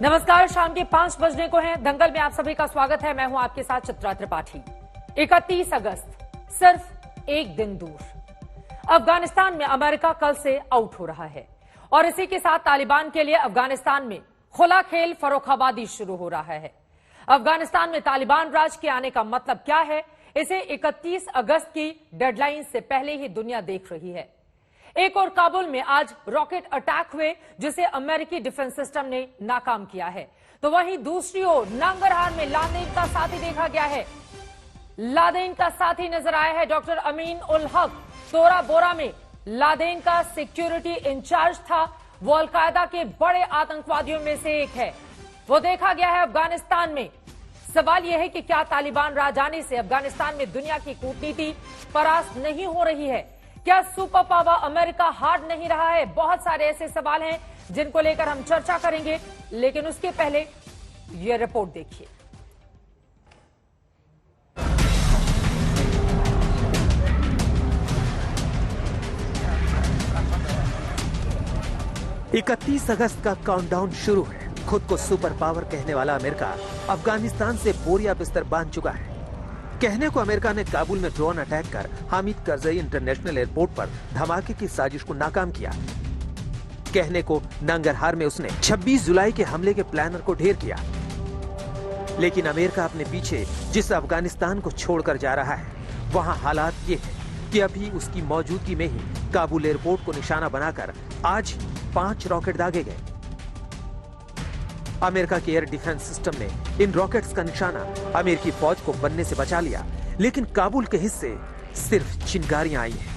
नमस्कार, शाम के 5 बजने को हैं। दंगल में आप सभी का स्वागत है। मैं हूं आपके साथ चित्रा त्रिपाठी। 31 अगस्त, सिर्फ एक दिन दूर। अफगानिस्तान में अमेरिका कल से आउट हो रहा है और इसी के साथ तालिबान के लिए अफगानिस्तान में खुला खेल फर्रुखाबादी शुरू हो रहा है। अफगानिस्तान में तालिबान राज के आने का मतलब क्या है, इसे 31 अगस्त की डेडलाइन से पहले ही दुनिया देख रही है। एक और काबुल में आज रॉकेट अटैक हुए जिसे अमेरिकी डिफेंस सिस्टम ने नाकाम किया है, तो वहीं दूसरी ओर नांगरहार में लादेन का साथी देखा गया है। लादेन का साथी नजर आया है डॉक्टर अमीन उल हक। तोरा बोरा में लादेन का सिक्योरिटी इंचार्ज था। वो अलकायदा के बड़े आतंकवादियों में से एक है। वो देखा गया है अफगानिस्तान में। सवाल यह है कि क्या तालिबान राज आने से अफगानिस्तान में दुनिया की कूटनीति परास्त नहीं हो रही है? क्या सुपर पावर अमेरिका हार नहीं रहा है? बहुत सारे ऐसे सवाल हैं जिनको लेकर हम चर्चा करेंगे, लेकिन उसके पहले यह रिपोर्ट देखिए। इकतीस अगस्त का काउंटडाउन शुरू है। खुद को सुपर पावर कहने वाला अमेरिका अफगानिस्तान से बोरिया बिस्तर बांध चुका है। कहने को अमेरिका ने काबुल में ड्रोन अटैक कर हामिद करजई इंटरनेशनल एयरपोर्ट पर धमाके की साजिश को नाकाम किया। कहने को नंगरहार में उसने 26 जुलाई के हमले के प्लानर को ढेर किया। लेकिन अमेरिका अपने पीछे जिस अफगानिस्तान को छोड़कर जा रहा है, वहां हालात ये है कि अभी उसकी मौजूदगी में ही काबुल एयरपोर्ट को निशाना बनाकर आज 5 रॉकेट दागे गए। अमेरिका के एयर डिफेंस सिस्टम ने इन रॉकेट्स का निशाना अमेरिकी फौज को बनने से बचा लिया, लेकिन काबुल के हिस्से सिर्फ चिंगारियां आई हैं।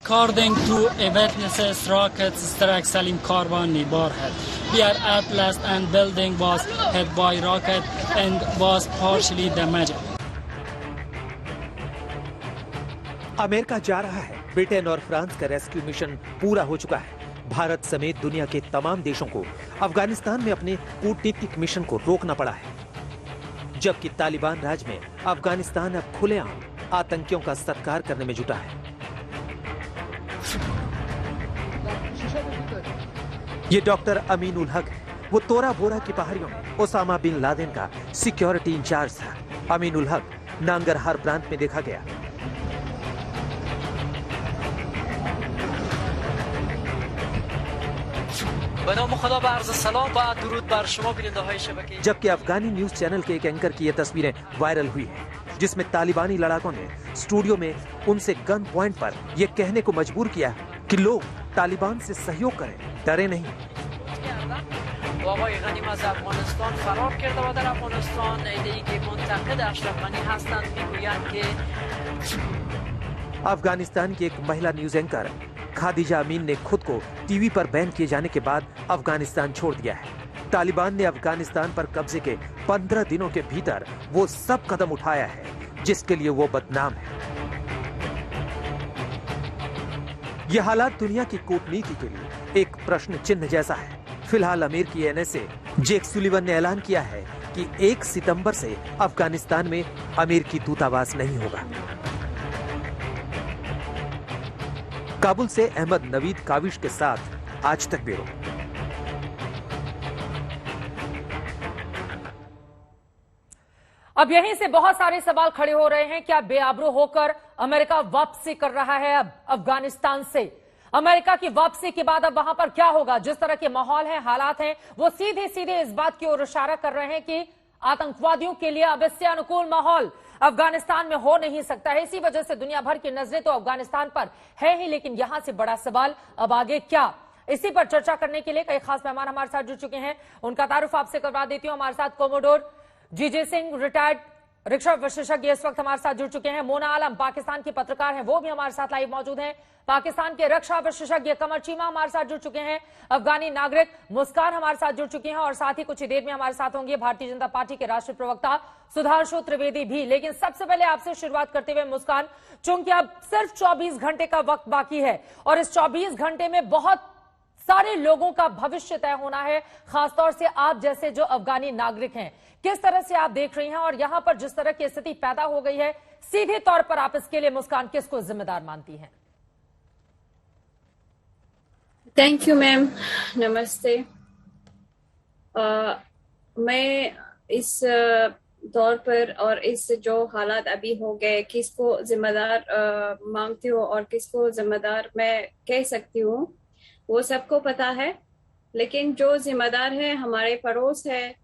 According to eyewitnesses, rockets struck Salim Karwan neighborhood. Their outlet and building was hit by rocket and was partially damaged. America जा रहा है। ब्रिटेन और फ्रांस का रेस्क्यू मिशन पूरा हो चुका है। भारत समेत दुनिया के तमाम देशों को अफगानिस्तान में अपने कूटनीतिक मिशन को रोकना पड़ा है, जबकि तालिबान राज में अफगानिस्तान अब खुलेआम आतंकियों का सत्कार करने में जुटा है। ये डॉक्टर अमीन उल हक है। वो तोरा बोरा की पहाड़ियों में ओसामा बिन लादेन का सिक्योरिटी इंचार्ज था। अमीन उल हक नांगरहार प्रांत में देखा गया। जबकि अफगानी न्यूज चैनल के एक एंकर की ये तस्वीरें वायरल हुई हैं, जिसमें तालिबानी लड़ाकों ने स्टूडियो में उनसे गन पॉइंट पर यह कहने को मजबूर किया कि लोग तालिबान से सहयोग करें, डरे नहीं। अफगानिस्तान की एक महिला न्यूज एंकर खादिजा अमीन ने खुद को टीवी पर बैन किए जाने के बाद अफगानिस्तान छोड़ दिया है। तालिबान ने अफगानिस्तान पर कब्जे के 15 दिनों के भीतर वो सब कदम उठाया है जिसके लिए वो बदनाम है। यह हालात दुनिया की कूटनीति के लिए एक प्रश्न चिन्ह जैसा है। फिलहाल अमेरिकी एनएसए जेक सुलिवन ने ऐलान किया है कि 1 सितंबर से अफगानिस्तान में अमेरिकी दूतावास नहीं होगा। काबुल से अहमद नवीद काविश के साथ आज तक ब्यूरो। अब यहीं से बहुत सारे सवाल खड़े हो रहे हैं। क्या बेआबरू होकर अमेरिका वापसी कर रहा है अब अफगानिस्तान से? अमेरिका की वापसी के बाद अब वहां पर क्या होगा? जिस तरह के माहौल है, हालात हैं, वो सीधे सीधे इस बात की ओर इशारा कर रहे हैं कि आतंकवादियों के लिए अब इससे अनुकूल माहौल अफगानिस्तान में हो नहीं सकता है। इसी वजह से दुनिया भर की नजरें तो अफगानिस्तान पर है ही, लेकिन यहां से बड़ा सवाल अब आगे क्या? इसी पर चर्चा करने के लिए कई खास मेहमान हमारे साथ जुड़ चुके हैं। उनका तारुफ आपसे करवा देती हूं। हमारे साथ कोमोडोर जीजे सिंह, रिटायर्ड रिक्शा विशेषज्ञ, इस वक्त हमारे साथ जुड़ चुके हैं। मोना आलम पाकिस्तान की पत्रकार हैं, वो भी हमारे साथ लाइव मौजूद हैं। पाकिस्तान के रक्षा विशेषज्ञ कमर चीमा हमारे साथ जुड़ चुके हैं। अफगानी नागरिक मुस्कान हमारे साथ जुड़ चुकी हैं और साथ ही कुछ ही देर में हमारे साथ होंगे भारतीय जनता पार्टी के राष्ट्रीय प्रवक्ता सुधांशु त्रिवेदी भी। लेकिन सबसे पहले आपसे शुरुआत करते हुए मुस्कान, चूंकि अब सिर्फ 24 घंटे का वक्त बाकी है और इस 24 घंटे में बहुत सारे लोगों का भविष्य तय होना है, खासतौर से आप जैसे जो अफगानी नागरिक हैं, किस तरह से आप देख रही हैं? और यहां पर जिस तरह की स्थिति पैदा हो गई है, सीधे तौर पर आप इसके लिए मुस्कान किसको जिम्मेदार मानती हैं? Thank you ma'am. नमस्ते। मैं इस दौर पर और इस जो हालात अभी हो गए, किसको जिम्मेदार मांगती हूँ और किसको जिम्मेदार मैं कह सकती हूँ, वो सबको पता है। लेकिन जो जिम्मेदार है हमारे पड़ोस है।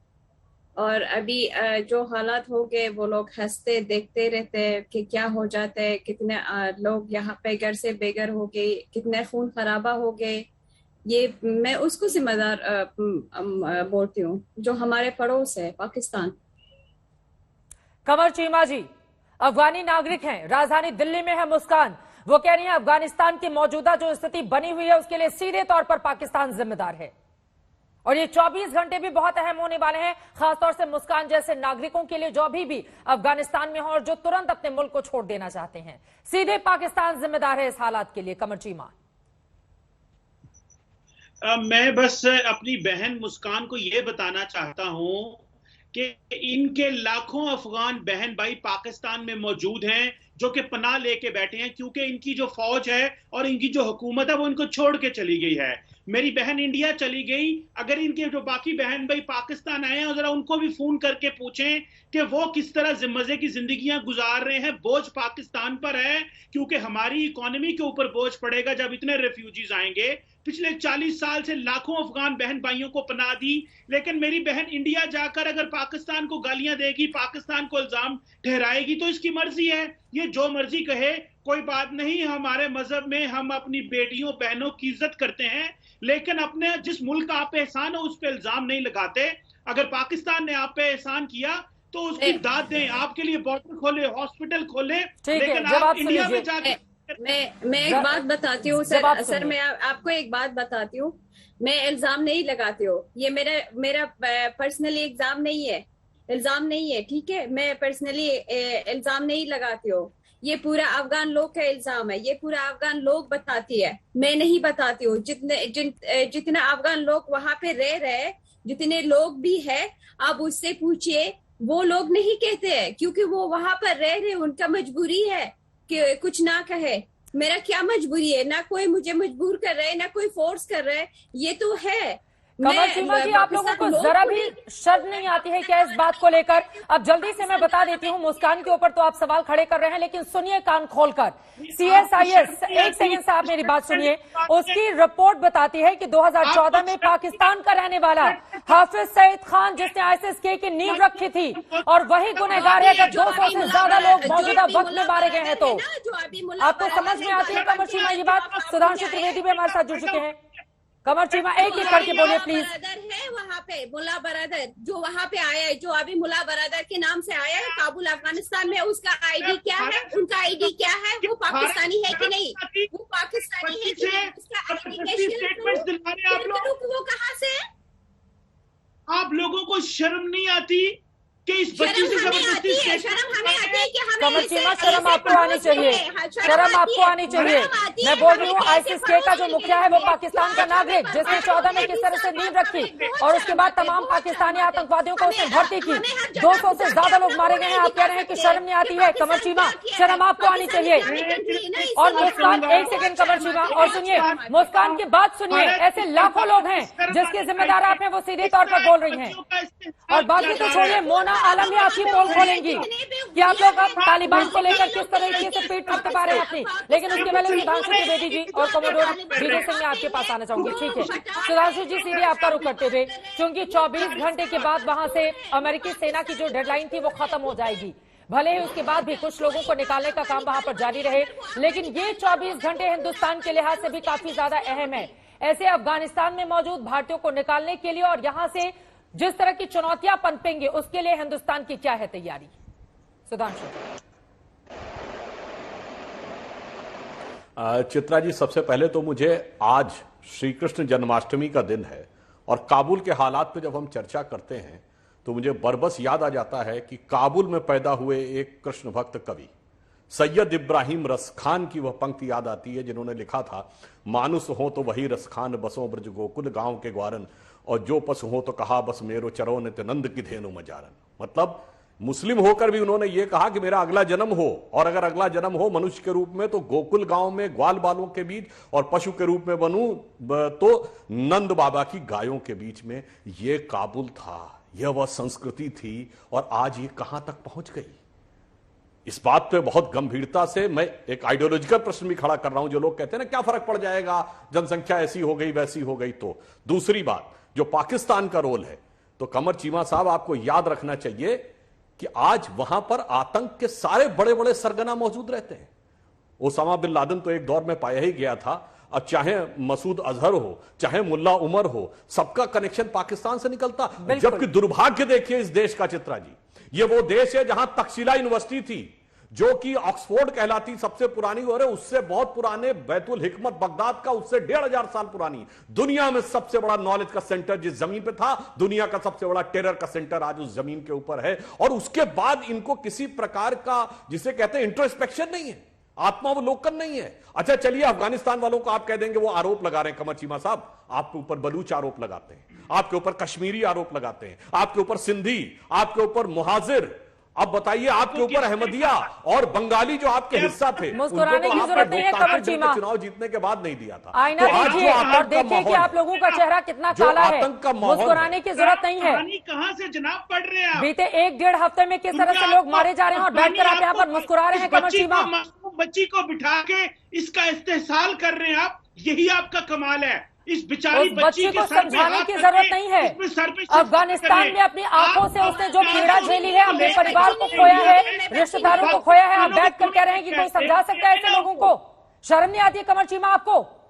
और अभी जो हालात हो गए, वो लोग हंसते देखते रहते हैं कि क्या हो जाता है, कितने लोग यहाँ पे घर से बेघर हो गए, कितने खून खराबा हो गए। ये मैं उसको जिम्मेदार बोलती हूँ, जो हमारे पड़ोस है, पाकिस्तान। कमर चीमा जी अफगानी नागरिक हैं, राजधानी दिल्ली में है मुस्कान। वो कह रही हैं अफगानिस्तान की मौजूदा जो स्थिति बनी हुई है उसके लिए सीधे तौर पर पाकिस्तान जिम्मेदार है और ये 24 घंटे भी बहुत अहम होने वाले हैं, खासतौर से मुस्कान जैसे नागरिकों के लिए जो अभी भी अफगानिस्तान में हो और जो तुरंत अपने मुल्क को छोड़ देना चाहते हैं। सीधे पाकिस्तान जिम्मेदार है इस हालात के लिए। कमर चीमा, मैं बस अपनी बहन मुस्कान को यह बताना चाहता हूं कि इनके लाखों अफगान बहन भाई पाकिस्तान में मौजूद हैं जो कि पनाह लेके बैठे हैं, क्योंकि इनकी जो फौज है और इनकी जो हुकूमत है वो इनको छोड़ के चली गई है। मेरी बहन इंडिया चली गई, अगर इनके जो बाकी बहन भाई पाकिस्तान आए हैं जरा उनको भी फोन करके पूछें कि वो किस तरह मजे की जिंदगियां गुजार रहे हैं। बोझ पाकिस्तान पर है, क्योंकि हमारी इकोनॉमी के ऊपर बोझ पड़ेगा जब इतने रेफ्यूजीज आएंगे। पिछले 40 साल से लाखों अफगान बहन भाइयों को पनाह दी, लेकिन मेरी बहन इंडिया जाकर अगर पाकिस्तान को गालियां देगी, पाकिस्तान को इल्जाम ठहराएगी तो इसकी मर्जी है, ये जो मर्जी कहे, कोई बात नहीं। हमारे मजहब में हम अपनी बेटियों बहनों की इज्जत करते हैं, लेकिन अपने जिस मुल्क का आप पे एहसान है उस पर इल्जाम नहीं लगाते। अगर पाकिस्तान ने आप पे एहसान किया तो उसकी दाद दें, आपके लिए बॉर्डर खोले, हॉस्पिटल खोले, लेकिन आप इंडिया में जाकर मैं एक बात बताती हूँ सर मैं आपको एक बात बताती हूँ। मैं इल्जाम नहीं लगाती हूँ, ये मेरा पर्सनली इल्जाम नहीं है, ठीक है। मैं पर्सनली इल्जाम नहीं लगाती हूँ, ये पूरा अफगान लोग का इल्जाम है, ये पूरा अफगान लोग बताती है, मैं नहीं बताती हूँ। जितने अफगान लोग वहां पे रह रहे, जितने लोग भी है, आप उससे पूछिए, वो लोग नहीं कहते हैं, क्योंकि वो वहां पर रह रहे, उनका मजबूरी है कि कुछ ना कहे। मेरा क्या मजबूरी है? ना कोई मुझे मजबूर कर रहा है, ना कोई फोर्स कर रहा है, ये तो है। कमर चीमा जी, आप लोगों को जरा भी शर्म नहीं आती है क्या इस बात को लेकर? अब जल्दी से मैं बता देती हूँ, मुस्कान के ऊपर तो आप सवाल खड़े कर रहे हैं, लेकिन सुनिए कान खोलकर। CSIS, एक सेकंड से आप मेरी बात सुनिए, उसकी रिपोर्ट बताती है कि 2014 में पाकिस्तान का रहने वाला हाफिज सईद खान, जिसने ISIS-K की नींव रखी थी, और वही गुनहगार है जब 200 से ज्यादा लोग मौजूदा वक्त में मारे गए हैं। तो आपको समझ में आती है कमर चीमा ये बात? सुधांशु त्रिवेदी भी हमारे साथ जुड़ चुके हैं। कमर चीमा एक एक करके बोलिए प्लीज। बरादर है वहाँ पे, मुल्ला बरादर जो वहाँ पे आया है, जो अभी मुल्ला बरादर के नाम से आया है काबुल अफगानिस्तान में, उसका ID क्या है? उनका ID क्या है? वो पाकिस्तानी है कि नहीं? वो पाकिस्तानी है कि नहीं? उसका आइडेंटिफिकेशन वो कहाँ से है? आप लोगों को शर्म नहीं आती कि इस बच्ची से जबरदस्ती? शर्म हमें आती है कि हमें कमर चीमा, शर्म आपको आनी चाहिए, शर्म आपको आनी चाहिए। मैं बोल रही हूँ ISIS-K का जो मुखिया है वो पाकिस्तान का नागरिक, जिसने 14 में किस तरह से नींव रखी और उसके बाद तमाम पाकिस्तानी आतंकवादियों को उसने भर्ती की, 200 से ज्यादा लोग मारे गए हैं। आप कह रहे हैं कि शर्म नहीं आती है? कमर चीमा, शर्म आपको आनी चाहिए। और मुस्कान, एक सेकंड कमर चीमा, और सुनिए मुस्कान की बात सुनिए। ऐसे लाखों लोग हैं जिसके जिम्मेदार आप हैं, वो सीधे तौर पर बोल रही हैं। और बाकी तो छोड़िए, मोना आलम भी आपकी पोल खोलेंगी कि आप लोग अब तालिबान को लेकर किस तरीके से पीठ थपथपा रहे हैं अपनी। लेकिन उसके पहले सुधांशु त्रिवेदी जी और कमोडोर विजय सिंह, मैं आपके पास आना चाहूंगी। ठीक है सुधांशु जी, सीधे आपका रुख करते हुए, क्योंकि 24 घंटे के बाद वहां से अमेरिकी सेना की जो डेडलाइन थी वो खत्म हो जाएगी। भले ही उसके बाद भी कुछ लोगों को निकालने का काम वहां पर जारी रहे, लेकिन ये 24 घंटे हिंदुस्तान के लिहाज से भी काफी ज्यादा अहम है। ऐसे अफगानिस्तान में मौजूद भारतीयों को निकालने के लिए और यहां से जिस तरह की चुनौतियां पनपेंगे, उसके लिए हिंदुस्तान की क्या है तैयारी? सुधांशु। चित्रा जी, सबसे पहले तो मुझे आज श्री कृष्ण जन्माष्टमी का दिन है और काबुल के हालात पे जब हम चर्चा करते हैं तो मुझे बरबस याद आ जाता है कि काबुल में पैदा हुए एक कृष्ण भक्त कवि सैयद इब्राहिम रसखान की वह पंक्ति याद आती है जिन्होंने लिखा था, मानुस हो तो वही रसखान बसों ब्रज गोकुल गांव के ग्वारन, और जो पशु हो तो कहा बस मेरो चरो नित्य नंद की धेनु मजारन। मतलब मुस्लिम होकर भी उन्होंने ये कहा कि मेरा अगला जन्म हो, और अगर अगला जन्म हो मनुष्य के रूप में तो गोकुल गांव में ग्वाल बालों के बीच, और पशु के रूप में बनूं तो नंद बाबा की गायों के बीच में। ये काबुल था, यह वह संस्कृति थी, और आज ये कहां तक पहुंच गई। इस बात पे बहुत गंभीरता से मैं एक आइडियोलॉजिकल प्रश्न भी खड़ा कर रहा हूं। जो लोग कहते हैं ना क्या फर्क पड़ जाएगा, जनसंख्या ऐसी हो गई वैसी हो गई। तो दूसरी बात जो पाकिस्तान का रोल है, तो कमर चीमा साहब आपको याद रखना चाहिए कि आज वहां पर आतंक के सारे बड़े बड़े सरगना मौजूद रहते हैं। ओसामा बिन लादेन तो एक दौर में पाया ही गया था, अब चाहे मसूद अजहर हो, चाहे मुल्ला उमर हो, सबका कनेक्शन पाकिस्तान से निकलता। जबकि दुर्भाग्य देखिए इस देश का चित्रा जी, ये वो देश है जहां तक्षशिला यूनिवर्सिटी थी, जो कि ऑक्सफोर्ड कहलाती सबसे पुरानी, और उससे बहुत पुराने बैतुल हिकमत बगदाद का उससे 1500 साल पुरानी, दुनिया में सबसे बड़ा नॉलेज का सेंटर जिस जमीन पे था, दुनिया का सबसे बड़ा टेरर का सेंटर आज उस जमीन के ऊपर है। और उसके बाद इनको किसी प्रकार का जिसे कहते हैं इंट्रोस्पेक्शन नहीं है, आत्मावलोकन नहीं है। अच्छा चलिए अफगानिस्तान वालों को आप कह देंगे वो आरोप लगा रहे हैं, कमर चीमा साहब आपके ऊपर बलूच आरोप लगाते हैं, आपके ऊपर कश्मीरी आरोप लगाते हैं, आपके ऊपर सिंधी, आपके ऊपर मुहाजिर, अब बताइए आपके ऊपर अहमदिया और बंगाली जो आपके हिस्सा थे, मुस्कुराने की जरूरत नहीं है कमर चीमा, चुनाव जीतने के बाद नहीं दिया था। आईना देखिए और देखिए कि आप लोगों का चेहरा कितना काला है। मुस्कुराने की जरूरत नहीं है। कहां से जनाब पढ़ रहे हैं? बीते 1-1.5 हफ्ते में किस तरह से लोग मारे जा रहे हैं और बैठकर आप यहाँ पर मुस्कुरा रहे हैं कमर चीमा। बच्ची को बिठा के इसका इस्तेहसाल कर रहे हैं आप, यही आपका कमाल है। इस बेचारी बच्ची को समझाने की जरूरत नहीं है। अफगानिस्तान में अपनी आंखों से उसने जो पीड़ा झेली है, अपने परिवार को खोया है, रिश्तेदारों को खोया है, आप बैठ कर कह रहे हैं कि कोई समझा सकता है ऐसे लोगों को? शर्म नहीं आती है कमर चीमा आपको?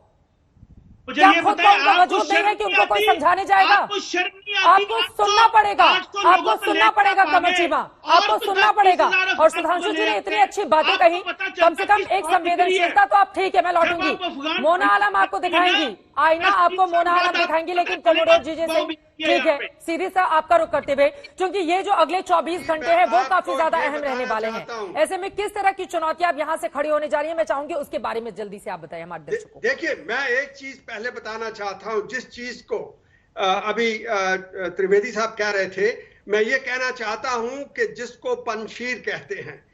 क्या खुद को उनका वजूद नहीं है कि उनको कोई समझाने जाएगा? आपको सुनना पड़ेगा, आपको सुनना पड़ेगा कमर चीमा, आपको सुनना पड़ेगा। और सुधांशु जी ने इतनी अच्छी बातें कही, कम से कम एक संवेदनशीलता तो आप ठीक है, मैं लौटूंगी। मोना आलम आपको दिखाएंगी, आईना आपको मोना आलम दिखाएंगी, लेकिन कोमोडोर जी जैसे ठीक है सीधी सा आपका रुख करते हुए, क्योंकि ये जो अगले 24 घंटे हैं वो काफी ज्यादा अहम रहने वाले हैं। ऐसे में किस तरह की चुनौतियां अब यहाँ से खड़ी होने जा रही है, मैं चाहूंगी उसके बारे में जल्दी से आप बताइए हमारे दर्शकों। देखिए मैं एक चीज पहले बताना चाहता हूं, जिस चीज को अभी त्रिवेदी साहब कह रहे थे, मैं ये कहना चाहता हूं कि जिसको पंजशीर कहते हैं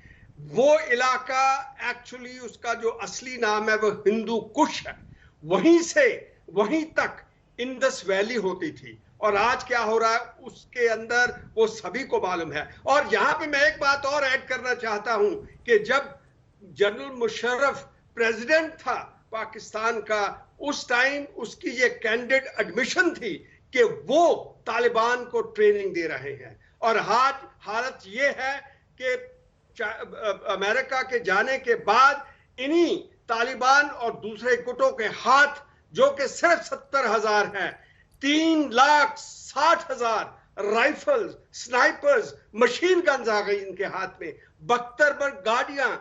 वो इलाका एक्चुअली उसका जो असली नाम है वो हिंदू कुश है। वहीं से वहीं तक इंडस वैली होती थी, और आज क्या हो रहा है उसके अंदर वो सभी को मालूम है। और यहां पे मैं एक बात और ऐड करना चाहता हूं कि जब जनरल मुशर्रफ प्रेसिडेंट था पाकिस्तान का, उस टाइम उसकी ये कैंडिड एडमिशन थी कि वो तालिबान को ट्रेनिंग दे रहे हैं। और आज हालत ये है कि अमेरिका के जाने के बाद इन्हीं तालिबान और दूसरे गुटों के हाथ, जो कि सिर्फ 70,000 हैं, 3,60,000 राइफल्स, स्नाइपर्स, मशीन गन्स आ गई इनके हाथ में, 72 गाड़ियां,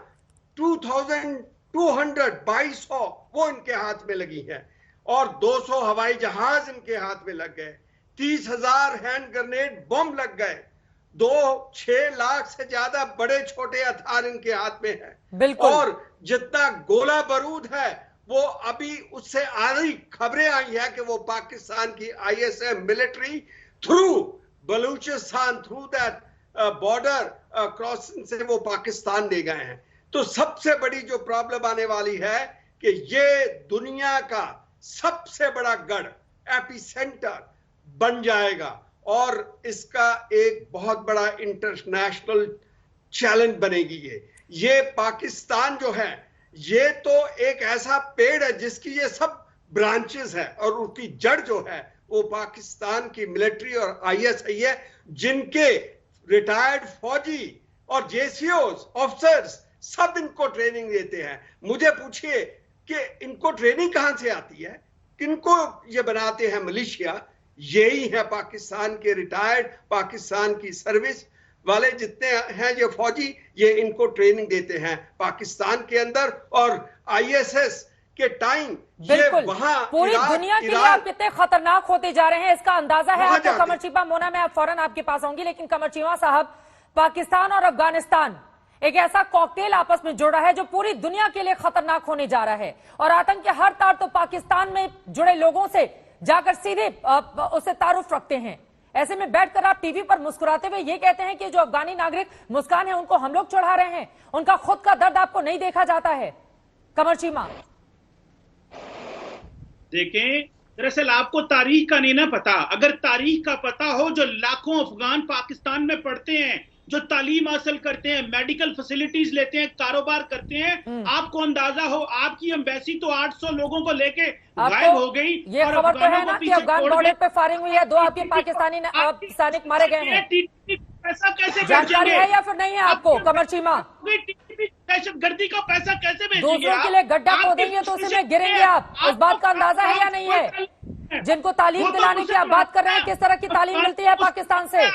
2,200 वो इनके हाथ में लगी हैं, और 200 हवाई जहाज इनके हाथ में लग गए, 30,000 हैंड ग्रेनेड बम लग गए, 6 लाख से ज्यादा बड़े छोटे हथियार इनके हाथ में है। और जितना गोला बारूद है वो अभी उससे आ रही खबरें आई है कि वो पाकिस्तान की ISM military through Balochistan, through that border crossing से वो पाकिस्तान ले गए हैं। तो सबसे बड़ी जो प्रॉब्लम आने वाली है कि ये दुनिया का सबसे बड़ा गढ़, एपिसेंटर बन जाएगा, और इसका एक बहुत बड़ा इंटरनेशनल चैलेंज बनेगी। ये पाकिस्तान जो है ये तो एक ऐसा पेड़ है जिसकी ये सब ब्रांचेस है, और उसकी जड़ जो है वो पाकिस्तान की मिलिट्री और ISI है, जिनके रिटायर्ड फौजी और JCOs ऑफिसर्स सब इनको ट्रेनिंग देते हैं। मुझे पूछिए कि इनको ट्रेनिंग कहां से आती है, किनको ये बनाते हैं मिलिशिया? यही है पाकिस्तान के रिटायर्ड, पाकिस्तान की सर्विस वाले जितने हैं ये फौजी, ये इनको ट्रेनिंग देते हैं पाकिस्तान के अंदर। और ISS के टाइम ये वहां पूरी दुनिया के लिए आप कितने खतरनाक होते जा रहे हैं इसका अंदाजा है आपको। कमर चीमा, मोना मैं फौरन आपके पास आऊंगी, लेकिन कमर चीमा साहब, पाकिस्तान और अफगानिस्तान एक ऐसा कॉकटेल आपस में जुड़ रहा है जो पूरी दुनिया के लिए खतरनाक होने जा रहा है, और आतंक के हर तार तो पाकिस्तान में जुड़े लोगों से जाकर सीधे उससे तारुफ रखते हैं। ऐसे में बैठकर आप टीवी पर मुस्कुराते हुए ये कहते हैं कि जो अफगानी नागरिक मुस्कान है उनको हम लोग चढ़ा रहे हैं, उनका खुद का दर्द आपको नहीं देखा जाता है। कमर चीमा, देखें, दरअसल आपको तारीख का नहीं ना पता। अगर तारीख का पता हो, जो लाखों अफगान पाकिस्तान में पढ़ते हैं, जो तालीम हासिल करते हैं, मेडिकल फैसिलिटीज लेते हैं, कारोबार करते हैं, आपको अंदाजा हो आपकी एम्बेसी तो 800 लोगों को लेके गायब हो गई। ये खबर तो है ना कि अफगान बॉर्डर पे फायरिंग हुई है, 2 आपके पाकिस्तानी सैनिक मारे गए हैं। पैसा कैसे जानकारी है या फिर नहीं है आपको कमर चीमा? दहशतगर्दी का पैसा कैसे भेजेंगे? दूसरों के लिए गड्ढा खोदेंगे तो उसी में गिरेंगे आप, इस बात का अंदाजा है या नहीं है? जिनको तालीम दिलाने की आप बात कर रहे हैं, किस तरह की तालीम मिलती है पाकिस्तान से?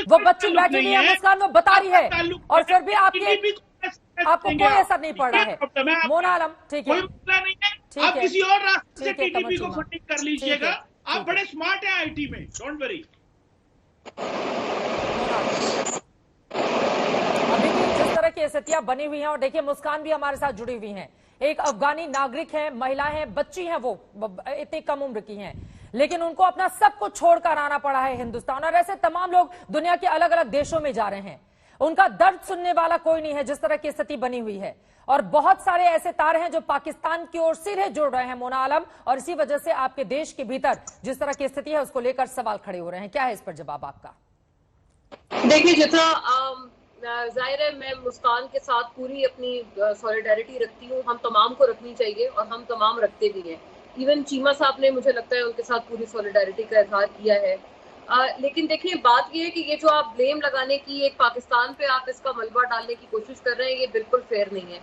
वो बच्ची बैठी हुई है मुस्कान, वो बता रही है, और फिर भी आपको कोई असर नहीं पड़ रहा है। मोना आलम, ठीक है, आप किसी और रास्ते से टीटीपी को फंडिंग कर लीजिएगा। आप बड़े स्मार्ट हैं आईटी में, डोंट वरी। अभी भी जिस तरह की स्थितियां बनी हुई हैं, और देखिए मुस्कान भी हमारे साथ जुड़ी हुई हैं, एक अफगानी नागरिक है, महिला है, बच्ची है, वो इतनी कम उम्र की हैं, लेकिन उनको अपना सब कुछ छोड़कर आना पड़ा है हिंदुस्तान। और ऐसे तमाम लोग दुनिया के अलग अलग देशों में जा रहे हैं, उनका दर्द सुनने वाला कोई नहीं है जिस तरह की स्थिति बनी हुई है। और बहुत सारे ऐसे तार हैं जो पाकिस्तान की ओर सिरे जोड़ रहे हैं मोना आलम, और इसी वजह से आपके देश के भीतर जिस तरह की स्थिति है उसको लेकर सवाल खड़े हो रहे हैं। क्या है इस पर जवाब आपका? देखिए, जितना जाहिर है मैं मुस्कान के साथ पूरी अपनी सॉलिडारिटी रखती हूँ, हम तमाम को रखनी चाहिए और हम तमाम रखते भी हैं। इवन चीमा साहब ने मुझे लगता है उनके साथ पूरी सॉलिडारिटी का इजहार किया है। लेकिन देखिए बात यह है कि ये जो आप ब्लेम लगाने की, एक पाकिस्तान पे आप इसका मलबा डालने की कोशिश कर रहे हैं, ये बिल्कुल फेयर नहीं है।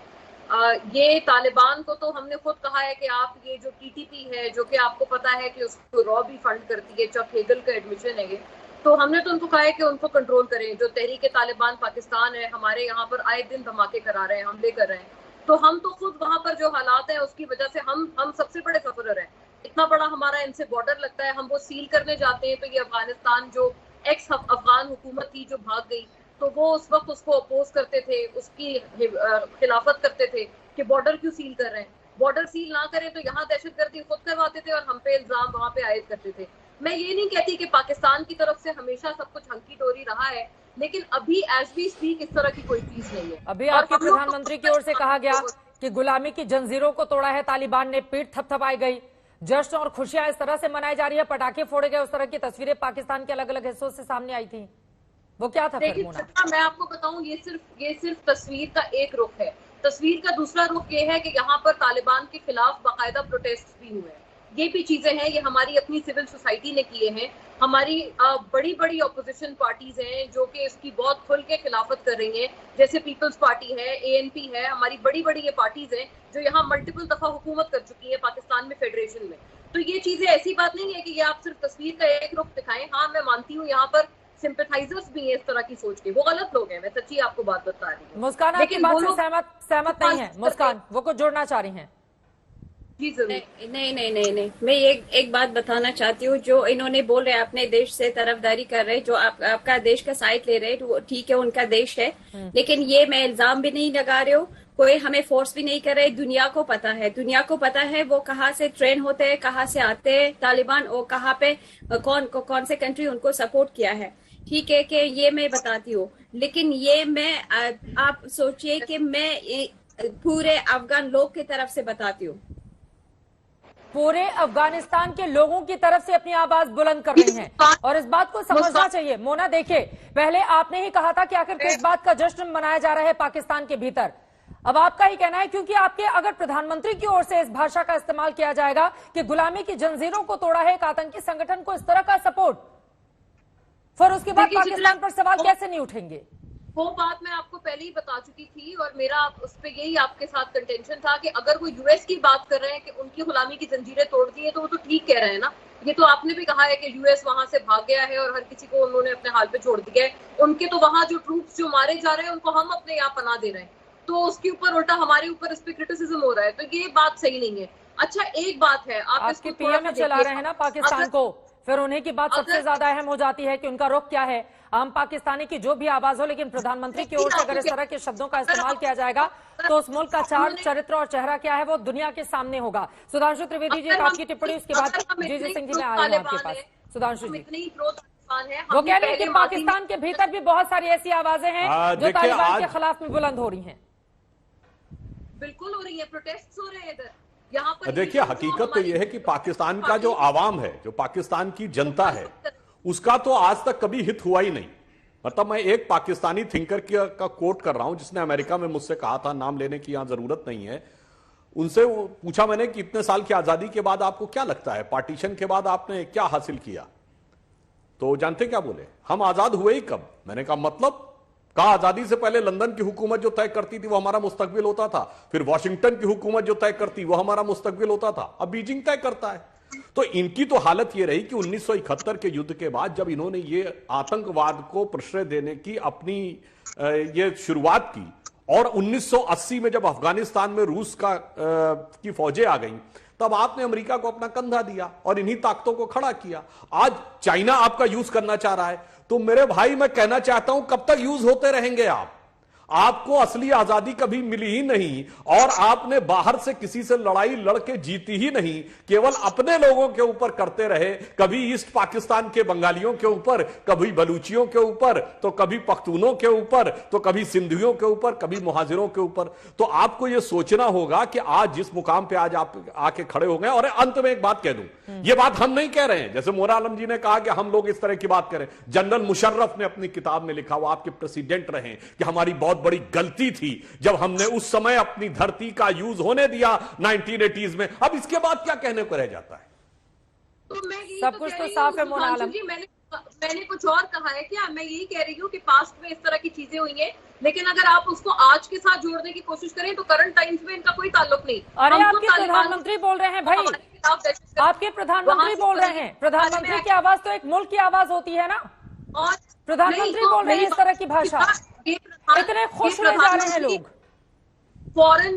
ये तालिबान को तो हमने खुद कहा है कि आप ये जो टीटीपी है, जो कि आपको पता है कि उसको रॉ भी फंड करती है, चक हेगल का एडमिशन है ये, तो हमने तो उनको कहा है कि उनको कंट्रोल करें। जो तहरीक तालिबान पाकिस्तान है, हमारे यहाँ पर आए दिन धमाके करा रहे हैं, हमले कर रहे हैं, तो हम तो खुद वहां पर जो हालात हैं उसकी वजह से हम सबसे बड़े सफरर हैं। इतना बड़ा हमारा इनसे बॉर्डर लगता है, हम वो सील करने जाते हैं तो ये अफगानिस्तान जो एक्स अफगान हुकूमत थी जो भाग गई, तो वो उस वक्त उसको अपोज करते थे, उसकी खिलाफत करते थे कि बॉर्डर क्यों सील कर रहे हैं। बॉर्डर सील ना करें तो यहाँ दहशतगर्दी खुद करवाते थे और हम पे इल्जाम वहां पे आयद करते थे। मैं ये नहीं कहती कि पाकिस्तान की तरफ से हमेशा सब कुछ हंकी डोरी रहा है, लेकिन अभी एज वी स्पीक इस तरह की कोई चीज नहीं है। अभी आपके प्रधानमंत्री की ओर से कहा गया कि गुलामी की जंजीरों को तोड़ा है तालिबान ने, पीठ थपथपाई गई, जश्न और खुशियां इस तरह से मनाई जा रही है, पटाखे फोड़े गए, उस तरह की तस्वीरें पाकिस्तान के अलग अलग हिस्सों से सामने आई थी। वो क्या था? देखिए मैं आपको बताऊं, ये सिर्फ तस्वीर का एक रुख है। तस्वीर का दूसरा रुख ये है कि यहाँ पर तालिबान के खिलाफ बाकायदा प्रोटेस्ट भी हुए हैं। ये भी चीजें हैं, ये हमारी अपनी सिविल सोसाइटी ने किए हैं। हमारी बड़ी बड़ी ऑपोजिशन पार्टीज हैं जो कि इसकी बहुत खुल के खिलाफत कर रही हैं, जैसे पीपल्स पार्टी है, एएनपी है, हमारी बड़ी बड़ी ये पार्टीज हैं जो यहाँ मल्टीपल दफा हुकूमत कर चुकी है पाकिस्तान में, फेडरेशन में। तो ये चीजें ऐसी बात नहीं है कि ये आप सिर्फ तस्वीर का एक रुख दिखाएं। हाँ, मैं मानती हूँ यहाँ पर सिंपैथाइजर्स भी हैं इस तरह की सोच के, वो गलत लोग हैं, मैं सच्ची आपको बात बता रही हूँ। मुस्कान आपकी बात से सहमत नहीं है? मुस्कान वो कुछ जोड़ना चाह रही हैं? जी जरूर। नहीं, मैं एक बात बताना चाहती हूँ। जो इन्होंने बोल रहे हैं अपने देश से तरफदारी कर रहे हैं, जो आपका देश का साइड ले रहे हैं, तो ठीक है, उनका देश है, लेकिन ये मैं इल्जाम भी नहीं लगा रही हूँ, कोई हमें फोर्स भी नहीं कर रहे। दुनिया को पता है वो कहाँ से ट्रेन होते हैं, कहाँ से आते हैं तालिबान, और कहाँ पे कौन से कंट्री उनको सपोर्ट किया है। ठीक है कि ये मैं बताती हूँ, लेकिन ये मैं आप सोचिए कि मैं पूरे अफगान लोग की तरफ से बताती हूँ, पूरे अफगानिस्तान के लोगों की तरफ से अपनी आवाज बुलंद कर रही हैं, और इस बात को समझना चाहिए। मोना देखिए, पहले आपने ही कहा था कि आखिर किस बात का जश्न मनाया जा रहा है पाकिस्तान के भीतर, अब आपका ही कहना है, क्योंकि आपके अगर प्रधानमंत्री की ओर से इस भाषा का इस्तेमाल किया जाएगा कि गुलामी की जंजीरों को तोड़ा है एक आतंकी संगठन को, इस तरह का सपोर्ट, फिर उसके बाद पाकिस्तान पर सवाल कैसे नहीं उठेंगे? वो बात मैं आपको पहले ही बता चुकी थी, और मेरा उस पर यही आपके साथ कंटेंशन था कि अगर वो यूएस की बात कर रहे हैं कि उनकी गुलामी की जंजीरें तोड़ दी है, तो वो तो ठीक कह रहे हैं ना। ये तो आपने भी कहा है कि यूएस वहां से भाग गया है और हर किसी को उन्होंने अपने हाल पे छोड़ दिया है। उनके तो वहां जो ट्रूप्स जो मारे जा रहे हैं उनको हम अपने यहाँ पनाह दे रहे हैं, तो उसके ऊपर उल्टा हमारे ऊपर इस पे क्रिटिसिज्म हो रहा है, तो ये बात सही नहीं है। अच्छा, एक बात है, आप इसके पीएम चला रहे हैं ना पाकिस्तान को, फिर उन्हीं की बात सबसे ज्यादा अहम हो जाती है कि उनका रुख क्या है। आम पाकिस्तानी की जो भी आवाज हो, लेकिन प्रधानमंत्री की ओर से अगर इस तरह के शब्दों का इस्तेमाल किया जाएगा तो उस मुल्क का चार चरित्र और चेहरा क्या है वो दुनिया के सामने होगा। सुधांशु त्रिवेदी जी, आपकी टिप्पणी, उसके बाद जी सिंह जी, मैं आ रही हूँ आपके पास। सुधांशु जी, नुकसान है। वो कह रहे हैं कि पाकिस्तान के भीतर भी बहुत सारी ऐसी आवाजें हैं जो तालिबान के खिलाफ में बुलंद हो रही हैं। बिल्कुल हो रही है, प्रोटेस्ट हो रहे हैं इधर। यहाँ पर देखिए, हकीकत तो यह है कि पाकिस्तान का जो आवाम है, जो पाकिस्तान की जनता है, उसका तो आज तक कभी हित हुआ ही नहीं। मतलब मैं एक पाकिस्तानी थिंकर का कोट कर रहा हूं जिसने अमेरिका में मुझसे कहा था, नाम लेने की यहां जरूरत नहीं है, उनसे पूछा मैंने कि इतने साल की आजादी के बाद आपको क्या लगता है, पार्टीशन के बाद आपने क्या हासिल किया? तो जानते क्या बोले, हम आजाद हुए ही कब? मैंने कहा मतलब, कहा आजादी से पहले लंदन की हुकूमत जो तय करती थी वो हमारा मुस्तकबिल होता था, फिर वॉशिंगटन की हुकूमत जो तय करती वो हमारा मुस्तकबिल होता था, अब बीजिंग तय करता है। तो इनकी तो हालत ये रही कि 1971 के युद्ध के बाद जब इन्होंने ये आतंकवाद को प्रश्रय देने की अपनी ये शुरुआत की, और 1980 में जब अफगानिस्तान में रूस की फौजें आ गईं, तब आपने अमेरिका को अपना कंधा दिया और इन्हीं ताकतों को खड़ा किया। आज चाइना आपका यूज करना चाह रहा है, तो मेरे भाई मैं कहना चाहता हूं कब तक यूज होते रहेंगे आप? आपको असली आजादी कभी मिली ही नहीं, और आपने बाहर से किसी से लड़ाई लड़के जीती ही नहीं, केवल अपने लोगों के ऊपर करते रहे, कभी ईस्ट पाकिस्तान के बंगालियों के ऊपर, कभी बलूचियों के ऊपर, तो कभी पख्तूनों के ऊपर, तो कभी सिंधियों के ऊपर, कभी मुहाजिरों के ऊपर। तो आपको यह सोचना होगा कि आज जिस मुकाम पे आज आप आके खड़े हो गए। और अंत में एक बात कह दूं, यह बात हम नहीं कह रहे हैं, जैसे मोरा आलम जी ने कहा कि हम लोग इस तरह की बात करें, जनरल मुशर्रफ ने अपनी किताब में लिखा, वो आपके प्रेसिडेंट रहे, कि हमारी बहुत बड़ी गलती थी जब हमने उस समय अपनी धरती का यूज होने दिया 1980s में। अब इसके बाद क्या कहने को रह जाता है? तो मैं यही सब कुछ तो साफ है मोना आलम जी। मैंने कुछ और कहा है क्या? मैं यही कह रही हूँ कि पास्ट में इस तरह की चीजें हुई हैं, लेकिन अगर आप उसको आज के साथ जोड़ने की कोशिश करें तो करंट टाइम्स में इनका कोई ताल्लुक नहीं। अरे आपके प्रधानमंत्री बोल रहे हैं भाई, आपके प्रधानमंत्री बोल रहे हैं। प्रधानमंत्री की आवाज तो एक मुल्क की आवाज होती है ना, और प्रधानमंत्री बोल रहे हैं इस तरह की भाषा, इतने खुश हो जा रहे हैं लोग। फॉरेन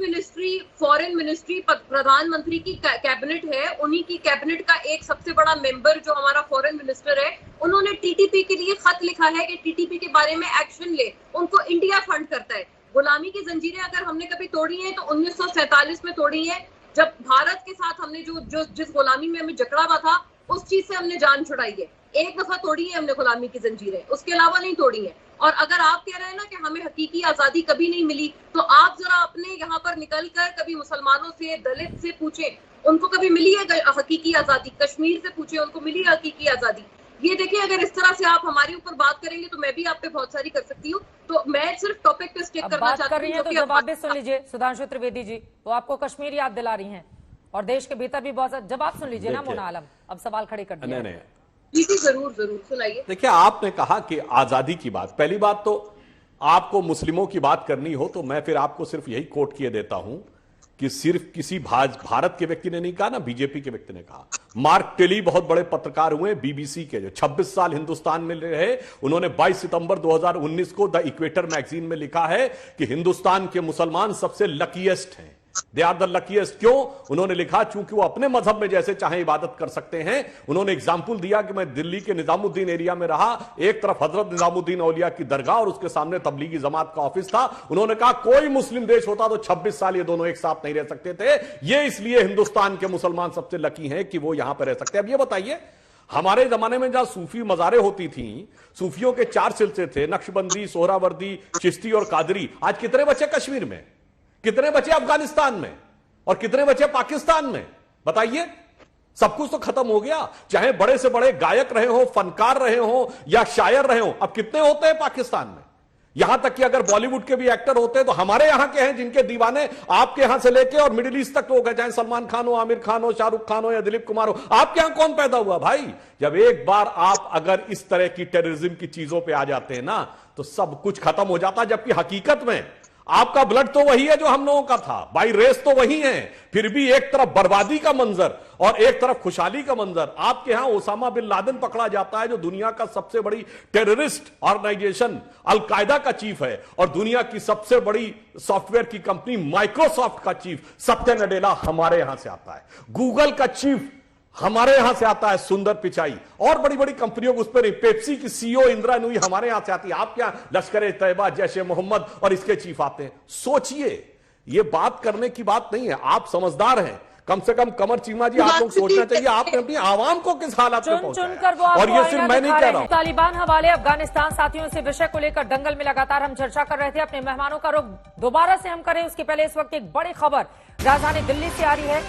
मिनिस्ट्री प्रधानमंत्री की कैबिनेट है, उन्हीं की कैबिनेट का एक सबसे बड़ा मेंबर जो हमारा फॉरेन मिनिस्टर है, उन्होंने टीटीपी के लिए खत लिखा है कि टीटीपी के बारे में एक्शन ले, उनको इंडिया फंड करता है। गुलामी की जंजीरें अगर हमने कभी तोड़ी हैं तो 1947 में तोड़ी है, जब भारत के साथ हमने जिस गुलामी में हमें जकड़ा हुआ था उस चीज से हमने जान छुड़ाई है। एक दफा तोड़ी है हमने गुलामी की जंजीरें, उसके अलावा नहीं तोड़ी है। और अगर आप कह रहे हैं ना कि हमें हकीकी आजादी कभी नहीं मिली, तो आप जरा अपने यहाँ पर निकलकर कभी मुसलमानों से, दलित से पूछें, उनको कभी मिली है हकीकी आजादी? कश्मीर से पूछे, उनको मिली है हकीकी आजादी? ये देखिए, अगर इस तरह से आप हमारे ऊपर बात करेंगे तो मैं भी आप पे बहुत सारी कर सकती हूँ। तो मैं सिर्फ टॉपिक पे स्टिक करना चाहती हूँ। तो जवाब भी सुन लीजिए सुधांशु त्रिवेदी जी, वो आपको कश्मीर याद दिला रही हैं और देश के भीतर भी बहुत। जवाब सुन लीजिए ना मोना आलम, अब सवाल खड़े कर दिए। जी जरूर सुनाइए। देखिए, आपने कहा कि आजादी की बात, पहली बात तो आपको मुस्लिमों की बात करनी हो तो मैं फिर आपको सिर्फ यही कोट किए देता हूं कि सिर्फ किसी भारत के व्यक्ति ने नहीं कहा ना, बीजेपी के व्यक्ति ने कहा। मार्क टेली बहुत बड़े पत्रकार हुए बीबीसी के, जो 26 साल हिंदुस्तान में रहे, उन्होंने 22 सितंबर 2019 को द इक्वेटर मैगजीन में लिखा है कि हिंदुस्तान के मुसलमान सबसे लकीएस्ट हैं। They are the luckiest. क्यों? उन्होंने लिखा चूंकि वो अपने मजहब में जैसे चाहे इबादत कर सकते हैं। उन्होंने एग्जाम्पल दिया कि मैं दिल्ली के निजामुद्दीन एरिया में रहा, एक तरफ हजरत निजामुद्दीन औलिया की दरगाह और उसके सामने तबलीगी जमात का ऑफिस था। उन्होंने कहा कोई मुस्लिम देश होता तो 26 साल ये दोनों एक साथ नहीं रह सकते थे। ये इसलिए हिंदुस्तान के मुसलमान सबसे लकी हैं कि वो यहां पर रह सकते हैं। अब ये बताइए, हमारे जमाने में जहां सूफी मजारे होती थी, सूफियों के 4 सिलसिले थे, नक्शबंदी, सोहरावर्दी, चिश्ती और कादरी। आज कितने बचे कश्मीर में, कितने बचे अफगानिस्तान में, और कितने बचे पाकिस्तान में? बताइए। सब कुछ तो खत्म हो गया। चाहे बड़े से बड़े गायक रहे हो, फनकार रहे हो या शायर रहे हो, अब कितने होते हैं पाकिस्तान में? यहां तक कि अगर बॉलीवुड के भी एक्टर होते हैं तो हमारे यहां के हैं जिनके दीवाने आपके यहां से लेके और मिडिल ईस्ट तक हो गए, चाहे सलमान खान हो, आमिर खान हो, शाहरुख खान हो या दिलीप कुमार हो। आपके यहां कौन पैदा हुआ भाई? जब एक बार आप अगर इस तरह की टेररिज्म की चीजों पे आ जाते हैं ना, तो सब कुछ खत्म हो जाता है। जबकि हकीकत में आपका ब्लड तो वही है जो हम लोगों का था, बाई रेस तो वही है, फिर भी एक तरफ बर्बादी का मंजर और एक तरफ खुशहाली का मंजर। आपके यहां ओसामा बिन लादेन पकड़ा जाता है, जो दुनिया का सबसे बड़ी टेररिस्ट ऑर्गेनाइजेशन अलकायदा का चीफ है, और दुनिया की सबसे बड़ी सॉफ्टवेयर की कंपनी माइक्रोसॉफ्ट का चीफ सत्य नडेला हमारे यहां से आता है, गूगल का चीफ हमारे यहां से आता है सुंदर पिचाई, और बड़ी बड़ी कंपनियों को उस पर नहीं। पेप्सी की सीईओ इंदिरा नूई हमारे यहां से आती है। आप क्या लश्कर तैयबा, जैशे मोहम्मद और इसके चीफ आते हैं? सोचिए, यह बात करने की बात नहीं है। आप समझदार हैं, कम से कम कमर चीमा जी आप लोग सोचना चाहिए आपने अपनी आवाम को किस हालात में पहुंचाया। और ये सिर्फ मैं नहीं कह रहा हूं। तालिबान हवाले अफगानिस्तान साथियों से विषय को लेकर दंगल में लगातार हम चर्चा कर रहे थे। अपने मेहमानों का रुख दोबारा से हम करें उसके पहले इस वक्त एक बड़ी खबर राजधानी दिल्ली से आ रही है।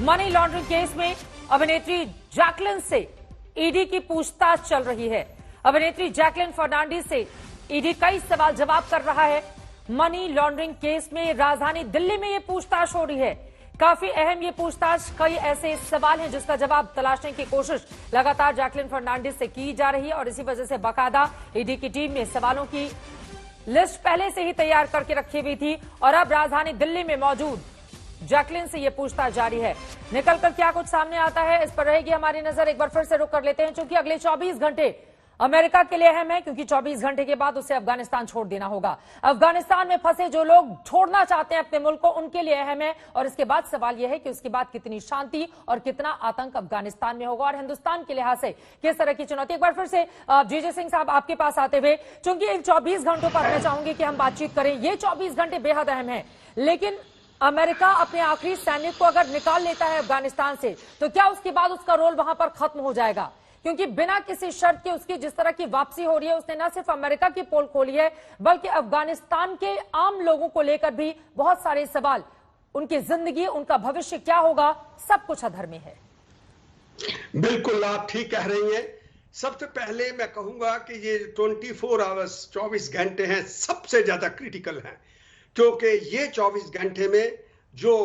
मनी लॉन्ड्रिंग केस में अभिनेत्री जैकलिन से ईडी की पूछताछ चल रही है। अभिनेत्री जैकलिन फर्नांडीज से ईडी कई सवाल जवाब कर रहा है। मनी लॉन्ड्रिंग केस में राजधानी दिल्ली में ये पूछताछ हो रही है। काफी अहम ये पूछताछ, कई ऐसे सवाल हैं जिसका जवाब तलाशने की कोशिश लगातार जैकलिन फर्नांडीज से की जा रही है और इसी वजह से बाकायदा ईडी की टीम ने सवालों की लिस्ट पहले से ही तैयार करके रखी हुई थी और अब राजधानी दिल्ली में मौजूद जैकलिन से यह पूछताछ जारी है। निकलकर क्या कुछ सामने आता है इस पर रहेगी हमारी नजर। एक बार फिर से रुक कर लेते हैं, क्योंकि अगले 24 घंटे अमेरिका के लिए अहम है, क्योंकि 24 घंटे के बाद उसे अफगानिस्तान छोड़ देना होगा। अफगानिस्तान में फंसे जो लोग छोड़ना चाहते हैं अपने मुल्क को, उनके लिए अहम है। और इसके बाद सवाल यह है कि उसके बाद कितनी शांति और कितना आतंक अफगानिस्तान में होगा और हिंदुस्तान के लिहाज से किस तरह की चुनौती। एक बार फिर से जीजे सिंह साहब आपके पास आते हुए, चूंकि इन 24 घंटों पर मैं चाहूंगी कि हम बातचीत करें। ये 24 घंटे बेहद अहम है, लेकिन अमेरिका अपने आखिरी सैनिक को अगर निकाल लेता है अफगानिस्तान से, तो क्या उसके बाद उसका रोल वहां पर खत्म हो जाएगा? क्योंकि बिना किसी शर्त के उसकी जिस तरह की वापसी हो रही है, उसने न सिर्फ अमेरिका की पोल खोली है, बल्कि अफगानिस्तान के आम लोगों को लेकर भी बहुत सारे सवाल, उनकी जिंदगी, उनका भविष्य क्या होगा, सब कुछ अधर में है। बिल्कुल आप ठीक कह रही हैं। सबसे पहले मैं कहूंगा कि ये 24 आवर्स 24 घंटे हैं, सबसे ज्यादा क्रिटिकल हैं, क्योंकि ये 24 घंटे में जो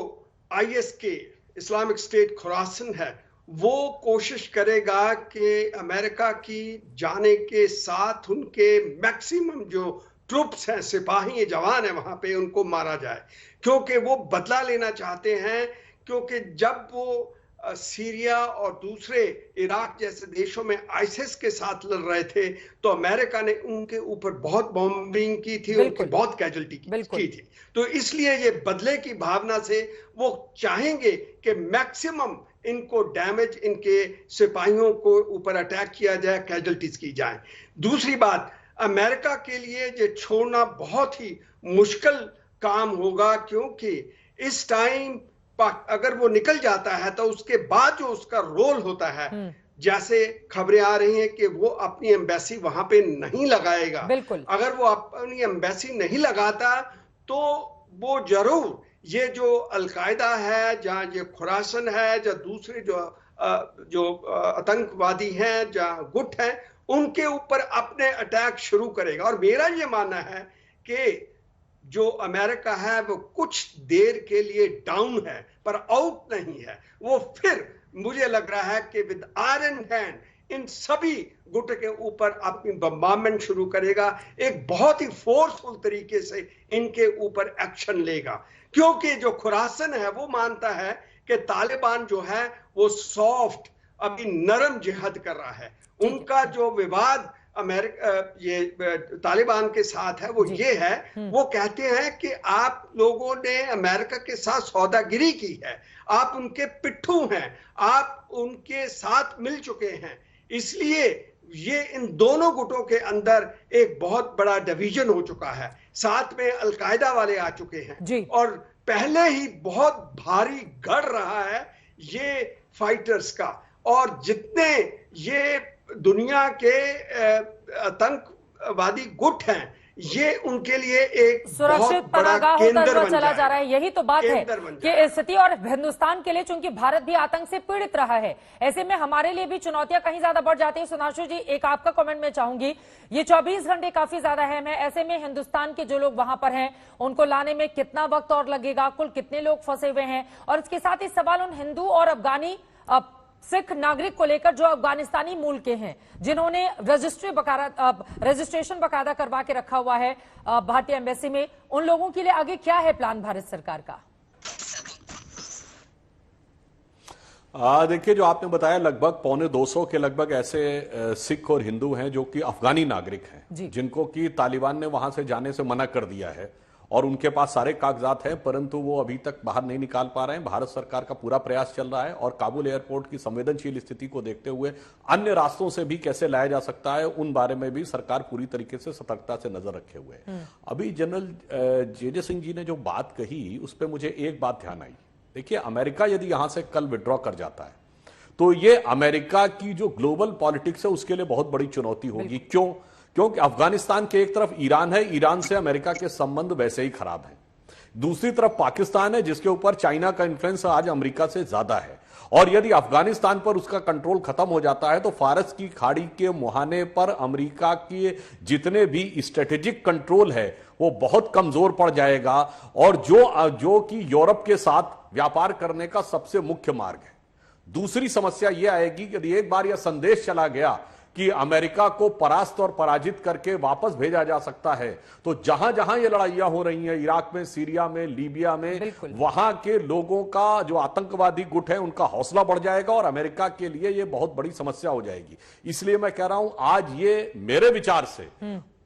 IS के इस्लामिक स्टेट खुरासन है वो कोशिश करेगा कि अमेरिका की जाने के साथ उनके मैक्सिमम जो ट्रूप्स हैं, सिपाही जवान हैं वहां पे, उनको मारा जाए, क्योंकि वो बदला लेना चाहते हैं। क्योंकि जब वो सीरिया और दूसरे इराक जैसे देशों में ISIS के साथ लड़ रहे थे, तो अमेरिका ने उनके ऊपर बहुत बॉम्बिंग की थी, उनकी बहुत कैजुअल्टी की थी। तो इसलिए ये बदले की भावना से वो चाहेंगे कि मैक्सिमम इनको डैमेज, इनके सिपाहियों को ऊपर अटैक किया जाए, कैजुअल्टीज की जाए। दूसरी बात, अमेरिका के लिए ये छोड़ना बहुत ही मुश्किल काम होगा, क्योंकि इस टाइम अगर वो निकल जाता है तो उसके बाद जो उसका रोल होता है, जैसे खबरें आ रही हैं कि वो अपनी एम्बेसी वहां पे नहीं लगाएगा। अगर वो अपनी एम्बेसी नहीं लगाता तो वो जरूर ये जो अलकायदा है, जहाँ ये खुरासन है, जहाँ दूसरे जो आतंकवादी हैं, जहाँ गुट हैं, उनके ऊपर अपने अटैक शुरू करेगा। और मेरा ये मानना है कि जो अमेरिका है वो कुछ देर के लिए डाउन है पर आउट नहीं है। वो फिर मुझे लग रहा है कि विद आयरन हैंड इन सभी गुट के ऊपर अपनी बम्बारमेंट शुरू करेगा, एक बहुत ही फोर्सफुल तरीके से इनके ऊपर एक्शन लेगा। क्योंकि जो खुरासन है वो मानता है कि तालिबान जो है वो सॉफ्ट, अभी नरम जिहाद कर रहा है। उनका जो विवाद ये तालिबान के साथ है वो ये है, वो कहते हैं कि आप लोगों ने अमेरिका के साथ सौदागिरी की है, आप उनके पिट्ठू हैं, आप उनके साथ मिल चुके हैं, इसलिए ये इन दोनों गुटों के अंदर एक बहुत बड़ा डिवीजन हो चुका है। साथ में अलकायदा वाले आ चुके हैं और पहले ही बहुत भारी गढ़ रहा है ये फाइटर्स का। और जितने ये दुनिया के आतंकवादी गुट हैं, ये उनके लिए एक सुरक्षित पनागाह होता हुआ चला जा रहा है। यही तो बात है कि स्थिति, और हिंदुस्तान के लिए चूंकि भारत भी आतंक से पीड़ित रहा है, ऐसे में हमारे लिए भी चुनौतियां कहीं ज्यादा बढ़ जाती है। सुधांशु जी, एक आपका कमेंट में चाहूंगी, ये 24 घंटे काफी ज्यादा अहम है। ऐसे में हिंदुस्तान के जो लोग वहां पर हैं उनको लाने में कितना वक्त और लगेगा, कुल कितने लोग फंसे हुए हैं, और इसके साथ ही सवाल उन हिंदू और अफगानी सिख नागरिक को लेकर जो अफगानिस्तानी मूल के हैं, जिन्होंने रजिस्ट्रेशन बकायदा करवा के रखा हुआ है भारतीय एम्बेसी में, उन लोगों के लिए आगे क्या है प्लान भारत सरकार का? देखिए, जो आपने बताया लगभग 250 के लगभग ऐसे सिख और हिंदू हैं जो कि अफगानी नागरिक हैं, जिनको कि तालिबान ने वहां से जाने से मना कर दिया है और उनके पास सारे कागजात हैं, परंतु वो अभी तक बाहर नहीं निकाल पा रहे हैं। भारत सरकार का पूरा प्रयास चल रहा है और काबुल एयरपोर्ट की संवेदनशील स्थिति को देखते हुए अन्य रास्तों से भी कैसे लाया जा सकता है, उन बारे में भी सरकार पूरी तरीके से सतर्कता से नजर रखे हुए है। अभी जनरल जेजे सिंह जी ने जो बात कही उस पर मुझे एक बात ध्यान आई देखिए, अमेरिका यदि यहां से कल विड्रॉ कर जाता है तो ये अमेरिका की जो ग्लोबल पॉलिटिक्स है उसके लिए बहुत बड़ी चुनौती होगी। क्यों? क्योंकि अफगानिस्तान के एक तरफ ईरान है, ईरान से अमेरिका के संबंध वैसे ही खराब हैं। दूसरी तरफ पाकिस्तान है जिसके ऊपर चाइना का इन्फ्लुएंस आज अमेरिका से ज्यादा है, और यदि अफगानिस्तान पर उसका कंट्रोल खत्म हो जाता है तो फारस की खाड़ी के मुहाने पर अमेरिका के जितने भी स्ट्रेटेजिक कंट्रोल है वो बहुत कमजोर पड़ जाएगा, और जो कि यूरोप के साथ व्यापार करने का सबसे मुख्य मार्ग है। दूसरी समस्या यह आएगी कि यदि एक बार यह संदेश चला गया कि अमेरिका को परास्त और पराजित करके वापस भेजा जा सकता है, तो जहां जहां ये लड़ाइयां हो रही हैं, इराक में, सीरिया में, लीबिया में, वहां के लोगों का जो आतंकवादी गुट है उनका हौसला बढ़ जाएगा और अमेरिका के लिए ये बहुत बड़ी समस्या हो जाएगी। इसलिए मैं कह रहा हूं आज ये मेरे विचार से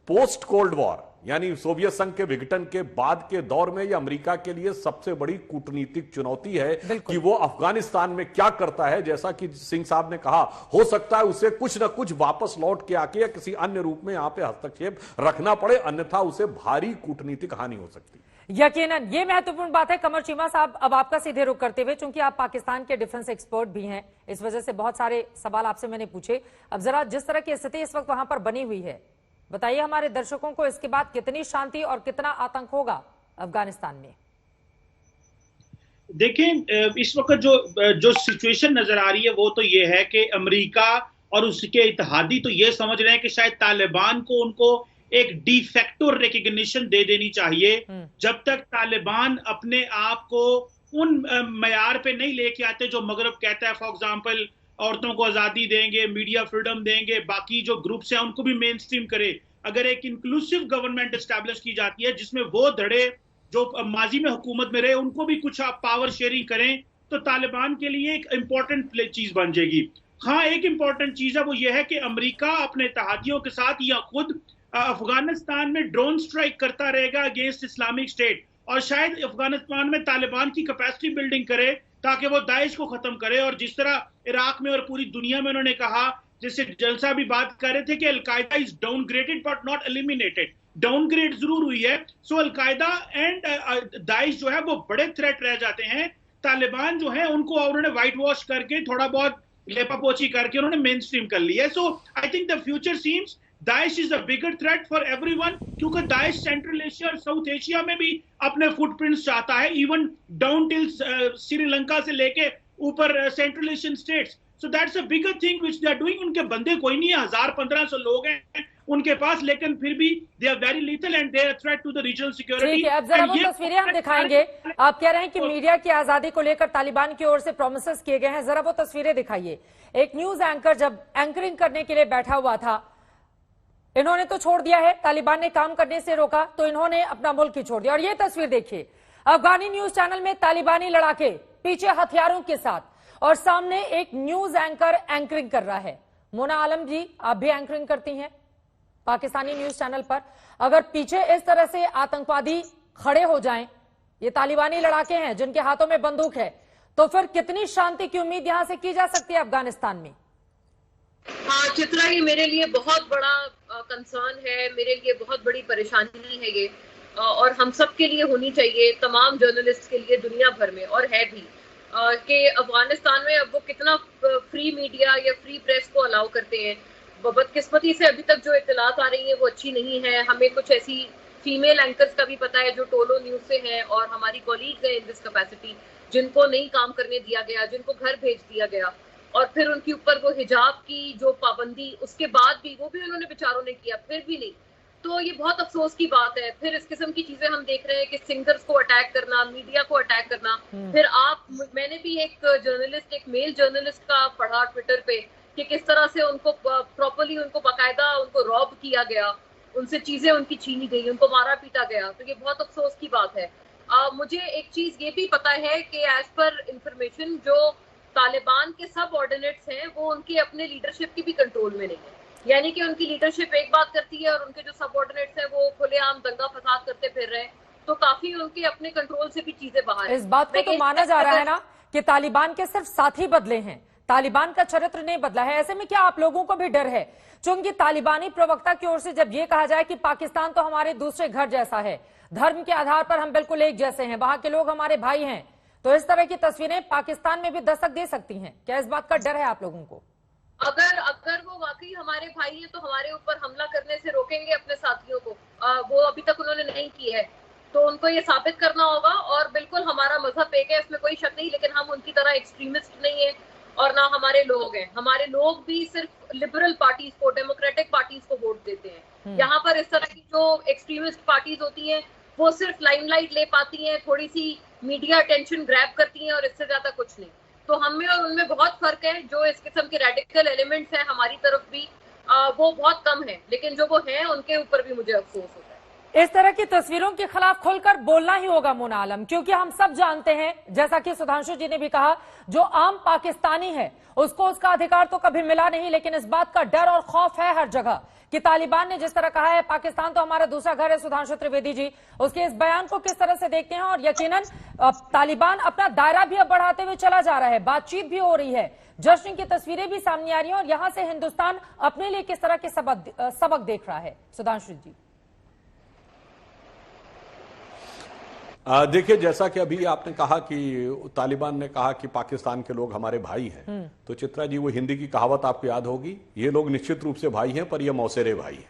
पोस्ट कोल्ड वॉर यानी सोवियत संघ के विघटन के बाद के दौर में यह अमेरिका के लिए सबसे बड़ी कूटनीतिक चुनौती है कि वो अफगानिस्तान में क्या करता है। जैसा कि सिंह साहब ने कहा, हो सकता है उसे कुछ ना कुछ वापस लौट के आके या किसी अन्य रूप में यहां पे हस्तक्षेप रखना पड़े, अन्यथा उसे भारी कूटनीतिक हानि हो सकती है। यकीनन ये महत्वपूर्ण बात है। कमर चीमा साहब, अब आपका सीधे रुख करते हुए, चूंकि आप पाकिस्तान के डिफेंस एक्सपर्ट भी हैं, इस वजह से बहुत सारे सवाल आपसे मैंने पूछे। अब जरा जिस तरह की स्थिति इस वक्त वहां पर बनी हुई है, बताइए हमारे दर्शकों को इसके बाद कितनी शांति और कितना आतंक होगा अफगानिस्तान में। देखें, इस वक्त जो सिचुएशन नजर आ रही है वो तो ये है कि अमेरिका और उसके इत्तेहादी तो ये समझ रहे हैं कि शायद तालिबान को उनको एक डिफेक्टो रिकग्निशन दे देनी चाहिए। जब तक तालिबान अपने आप को उन मयार पे नहीं लेके आते जो मगरब कहता है, फॉर एग्जाम्पल औरतों को आजादी देंगे, मीडिया फ्रीडम देंगे, बाकी जो ग्रुप्स हैं उनको भी मेन स्ट्रीम करे, अगर एक इंक्लूसिव गवर्नमेंट एस्टैब्लिश की जाती है जिसमें वो धड़े जो माजी में हुकूमत में रहे उनको भी कुछ आप पावर शेयरिंग करें, तो तालिबान के लिए एक इंपॉर्टेंट चीज बन जाएगी। हाँ, एक इंपॉर्टेंट चीज है वो ये है कि अमेरिका अपने इत्तेहादियों के साथ या खुद अफगानिस्तान में ड्रोन स्ट्राइक करता रहेगा अगेंस्ट इस्लामिक स्टेट, और शायद अफगानिस्तान में तालिबान की कैपेसिटी बिल्डिंग करे ताकि वो दाइश को खत्म करे। और जिस तरह इराक में और पूरी दुनिया में उन्होंने कहा, जिससे जलसा भी बात कर रहे थे कि al Qaeda is downgraded but not eliminated, downgrade जरूर हुई है। सो अलकायदा एंड दाइश जो है वो बड़े थ्रेट रह जाते हैं। तालिबान जो है उनको उन्होंने व्हाइट वॉश करके थोड़ा बहुत लेपापोची करके उन्होंने मेन स्ट्रीम कर लिया है। So I think the future seems Daesh is a bigger threat for everyone, क्योंकि दाइश सेंट्रल एशिया और साउथ एशिया में भी अपने फुटप्रिंट्स चाहता है, इवन डाउन टिल श्रीलंका से लेके ऊपर central Asian states. So that's a bigger thing which they are doing. उनके बंदे कोई नहीं है, 1000-1500 लोग हैं उनके पास, लेकिन फिर भी they are very lethal and they are threat to the regional security. ठीक है, अब जरा वो तस्वीरें हम दिखाएंगे। आप कह रहे हैं कि मीडिया की आजादी को लेकर तालिबान की ओर से प्रोमिसेस किए गए हैं, जरा वो तस्वीरें दिखाइए। एक न्यूज एंकर जब एंकरिंग करने के लिए बैठा हुआ था, इन्होंने तो छोड़ दिया है, तालिबान ने काम करने से रोका तो इन्होंने अपना मुल्क ही छोड़ दिया। और ये तस्वीर देखिए, अफगानी न्यूज चैनल में तालिबानी लड़ाके पीछे हथियारों के साथ, और सामने एक न्यूज एंकर एंकरिंग कर रहा है। मोना आलम जी, आप भी एंकरिंग करती हैं पाकिस्तानी न्यूज चैनल पर, अगर पीछे इस तरह से आतंकवादी खड़े हो जाएं, ये तालिबानी लड़ाके हैं जिनके हाथों में बंदूक है, तो फिर कितनी शांति की उम्मीद यहां से की जा सकती है अफगानिस्तान में? हाँ चित्रा, ये मेरे लिए बहुत बड़ा कंसर्न है, मेरे लिए बहुत बड़ी परेशानी है ये, और हम सब के लिए होनी चाहिए, तमाम जर्नलिस्ट के लिए दुनिया भर में, और है भी कि अफगानिस्तान में अब वो कितना फ्री मीडिया या फ्री प्रेस को अलाउ करते हैं। बदकिस्मती से अभी तक जो इत्तलात आ रही है वो अच्छी नहीं है। हमें कुछ ऐसी फीमेल एंकर्स का भी पता है जो टोलो न्यूज से हैं और हमारी कॉलीग्स हैं इन दिस कैपेसिटी, जिनको नहीं काम करने दिया गया, जिनको घर भेज दिया गया, और फिर उनके ऊपर वो हिजाब की जो पाबंदी, उसके बाद भी वो भी उन्होंने बेचारों ने किया, फिर भी नहीं। तो ये बहुत अफसोस की बात है। फिर इस किस्म की चीजें हम देख रहे हैं कि सिंगर्स को अटैक करना, मीडिया को अटैक करना। फिर मैंने भी एक जर्नलिस्ट, एक मेल जर्नलिस्ट का पढ़ा ट्विटर पे कि किस तरह से उनको प्रॉपर्ली, उनको बाकायदा उनको रॉब किया गया, उनसे चीजें उनकी छीनी गई, उनको मारा पीटा गया। तो ये बहुत अफसोस की बात है। मुझे एक चीज ये भी पता है कि एज पर इंफॉर्मेशन जो तालिबान के सब ऑर्डिनेट्स हैं वो उनके अपने लीडरशिप की भी कंट्रोल में नहीं है, यानी कि उनकी लीडरशिप एक बात करती है और उनके जो सब ऑर्डिनेट्स हैं वो खुलेआम दंगा फसाद करते फिर रहे हैं, तो काफी उनके अपने कंट्रोल से भी चीजें बाहर। इस बात को तो माना जा रहा है ना कि तालिबान के सिर्फ साथी बदले हैं, तालिबान का चरित्र नहीं बदला है। ऐसे में क्या आप लोगों को भी डर है, चूंकि तालिबानी प्रवक्ता की ओर से जब ये कहा जाए कि पाकिस्तान तो हमारे दूसरे घर जैसा है, धर्म के आधार पर हम बिल्कुल एक जैसे हैं, वहां के लोग हमारे भाई हैं, तो इस तरह की तस्वीरें पाकिस्तान में भी दस्तक दे सकती हैं। क्या इस बात का डर है आप लोगों को? अगर वो वाकई हमारे भाई है तो हमारे ऊपर हमला करने से रोकेंगे अपने साथियों को। वो अभी तक उन्होंने नहीं किया है, तो उनको ये साबित करना होगा। और बिल्कुल हमारा मजहब एक है, इसमें कोई शक नहीं, लेकिन हम उनकी तरह एक्सट्रीमिस्ट नहीं है और ना हमारे लोग हैं। हमारे लोग भी सिर्फ लिबरल पार्टीज को, डेमोक्रेटिक पार्टीज को वोट देते हैं। यहाँ पर इस तरह की जो एक्सट्रीमिस्ट पार्टीज होती हैं वो सिर्फ लाइमलाइट ले पाती हैं, थोड़ी सी मीडिया अटेंशन ग्रैब करती हैं और इससे ज्यादा कुछ नहीं। तो हम में और उनमें बहुत फर्क है। जो इस किस्म के रेडिकल एलिमेंट्स हैं हमारी तरफ भी वो बहुत कम है, लेकिन जो वो हैं उनके ऊपर भी मुझे अफसोस होता है। इस तरह की तस्वीरों के खिलाफ खुलकर बोलना ही होगा मोना आलम, क्योंकि हम सब जानते हैं, जैसा कि सुधांशु जी ने भी कहा, जो आम पाकिस्तानी है उसको उसका अधिकार तो कभी मिला नहीं, लेकिन इस बात का डर और खौफ है हर जगह कि तालिबान ने जिस तरह कहा है पाकिस्तान तो हमारा दूसरा घर है। सुधांशु त्रिवेदी जी, उसके इस बयान को किस तरह से देखते हैं? और यकीनन तालिबान अपना दायरा भी अब बढ़ाते हुए चला जा रहा है, बातचीत भी हो रही है, जश्न की तस्वीरें भी सामने आ रही हैं, और यहां से हिंदुस्तान अपने लिए किस तरह के सबक देख रहा है? सुधांशु जी। देखिए, जैसा कि अभी आपने कहा कि तालिबान ने कहा कि पाकिस्तान के लोग हमारे भाई हैं, तो चित्रा जी वो हिंदी की कहावत आपको याद होगी, ये लोग निश्चित रूप से भाई हैं पर ये मौसेरे भाई हैं।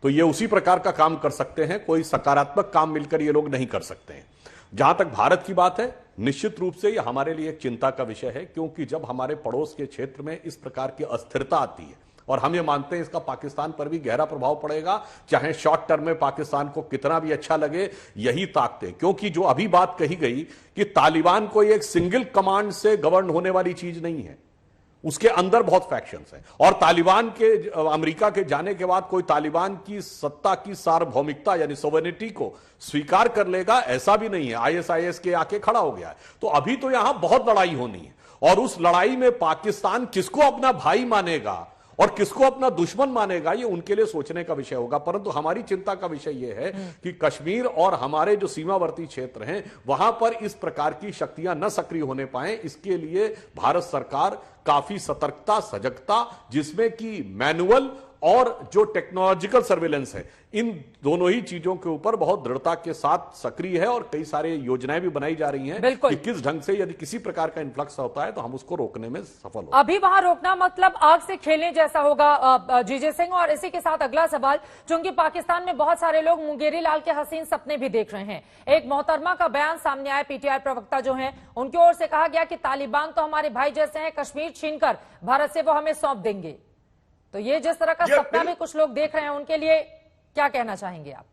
तो ये उसी प्रकार का काम कर सकते हैं, कोई सकारात्मक काम मिलकर ये लोग नहीं कर सकते हैं। जहां तक भारत की बात है, निश्चित रूप से ये हमारे लिए एक चिंता का विषय है, क्योंकि जब हमारे पड़ोस के क्षेत्र में इस प्रकार की अस्थिरता आती है, और हम ये मानते हैं इसका पाकिस्तान पर भी गहरा प्रभाव पड़ेगा, चाहे शॉर्ट टर्म में पाकिस्तान को कितना भी अच्छा लगे, यही ताकते। क्योंकि जो अभी बात कही गई कि तालिबान कोई एक सिंगल कमांड से गवर्न होने वाली चीज नहीं है, उसके अंदर बहुत फैक्शंस हैं। और तालिबान के अमेरिका के जाने के बाद कोई तालिबान की सत्ता की सार्वभौमिकता यानी सोवेनिटी को स्वीकार कर लेगा, ऐसा भी नहीं है। आईएसआईएस के आके खड़ा हो गया है। तो अभी तो यहां बहुत लड़ाई होनी है, और उस लड़ाई में पाकिस्तान किसको अपना भाई मानेगा और किसको अपना दुश्मन मानेगा, ये उनके लिए सोचने का विषय होगा। परंतु हमारी चिंता का विषय यह है कि कश्मीर और हमारे जो सीमावर्ती क्षेत्र हैं वहां पर इस प्रकार की शक्तियां न सक्रिय होने पाए, इसके लिए भारत सरकार काफी सतर्कता, सजगता, जिसमें कि मैनुअल और जो टेक्नोलॉजिकल सर्वेलेंस है, इन दोनों ही चीजों के ऊपर बहुत दृढ़ता के साथ सक्रिय है, और कई सारे योजनाएं भी बनाई जा रही हैं कि किस ढंग से यदि किसी प्रकार का इन्फ्लक्स होता है तो हम उसको रोकने में सफल हो। अभी वहां रोकना मतलब आग से खेलने जैसा होगा जीजे सिंह। और इसी के साथ अगला सवाल, चूंकि पाकिस्तान में बहुत सारे लोग मुंगेरी लाल के हसीन सपने भी देख रहे हैं। एक मोहतरमा का बयान सामने आया, पीटीआई प्रवक्ता जो हैं उनकी ओर से कहा गया कि तालिबान तो हमारे भाई जैसे हैं, कश्मीर छीनकर भारत से वो हमें सौंप देंगे। तो ये जिस तरह का सपना भी कुछ लोग देख रहे हैं, उनके लिए क्या कहना चाहेंगे आप?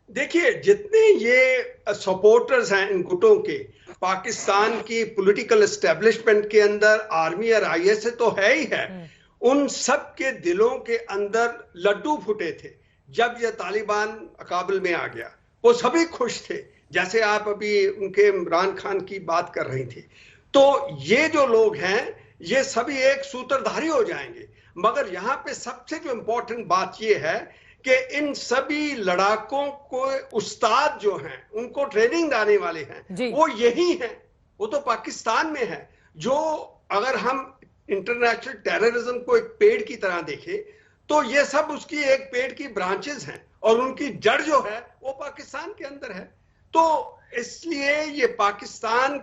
देखिए, जितने ये सपोर्टर्स हैं इन गुटों के, पाकिस्तान की पॉलिटिकल एस्टेब्लिशमेंट के अंदर आर्मी और आईएसए तो है ही है, उन सब के दिलों के अंदर लड्डू फूटे थे जब ये तालिबान काबुल में आ गया। वो सभी खुश थे, जैसे आप अभी उनके इमरान खान की बात कर रही थी। तो ये जो लोग हैं ये सभी एक सूत्रधारी हो जाएंगे। मगर यहां पे सबसे जो इंपॉर्टेंट बात यह है कि इन सभी लड़ाकों को उस्ताद जो हैं, उनको ट्रेनिंग देने वाले हैं, वो यही हैं, वो तो पाकिस्तान में है। जो अगर हम इंटरनेशनल टेररिज्म को एक पेड़ की तरह देखें तो ये सब उसकी एक पेड़ की ब्रांचेस हैं, और उनकी जड़ जो है वो पाकिस्तान के अंदर है। तो इसलिए ये पाकिस्तान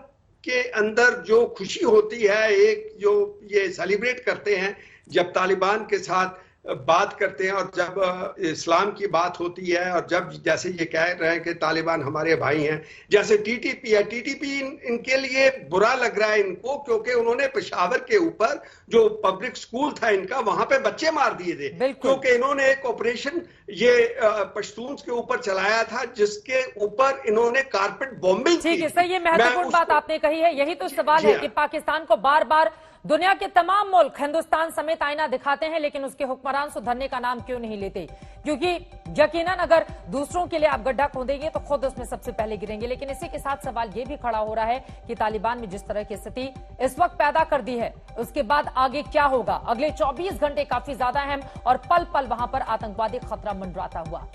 के अंदर जो खुशी होती है, एक जो ये सेलिब्रेट करते हैं जब तालिबान के साथ बात करते हैं, और जब इस्लाम की बात होती है, और जब जैसे ये कह रहे हैं कि तालिबान हमारे भाई हैं, जैसे टीटीपी है, टीटीपी इनके लिए बुरा लग रहा है इनको, क्योंकि उन्होंने पेशावर के ऊपर जो पब्लिक स्कूल था इनका, वहां पे बच्चे मार दिए थे, क्योंकि इन्होंने एक ऑपरेशन ये पश्तून्स के ऊपर चलाया था, जिसके ऊपर इन्होंने कारपेट बॉम्बिंग की। ठीक है सर, ये महत्वपूर्ण बात आपने कही है। यही तो सवाल है कि पाकिस्तान को बार बार दुनिया के तमाम मुल्क, हिंदुस्तान समेत, आईना दिखाते हैं, लेकिन उसके हुक्मरान सुधरने का नाम क्यों नहीं लेते? क्योंकि यकीनन अगर दूसरों के लिए आप गड्ढा खोदेंगे तो खुद उसमें सबसे पहले गिरेंगे। लेकिन इसी के साथ सवाल यह भी खड़ा हो रहा है कि तालिबान में जिस तरह की स्थिति इस वक्त पैदा कर दी है, उसके बाद आगे क्या होगा? अगले 24 घंटे काफी ज्यादा अहम, और पल पल वहां पर आतंकवादी खतरा मंडराता हुआ।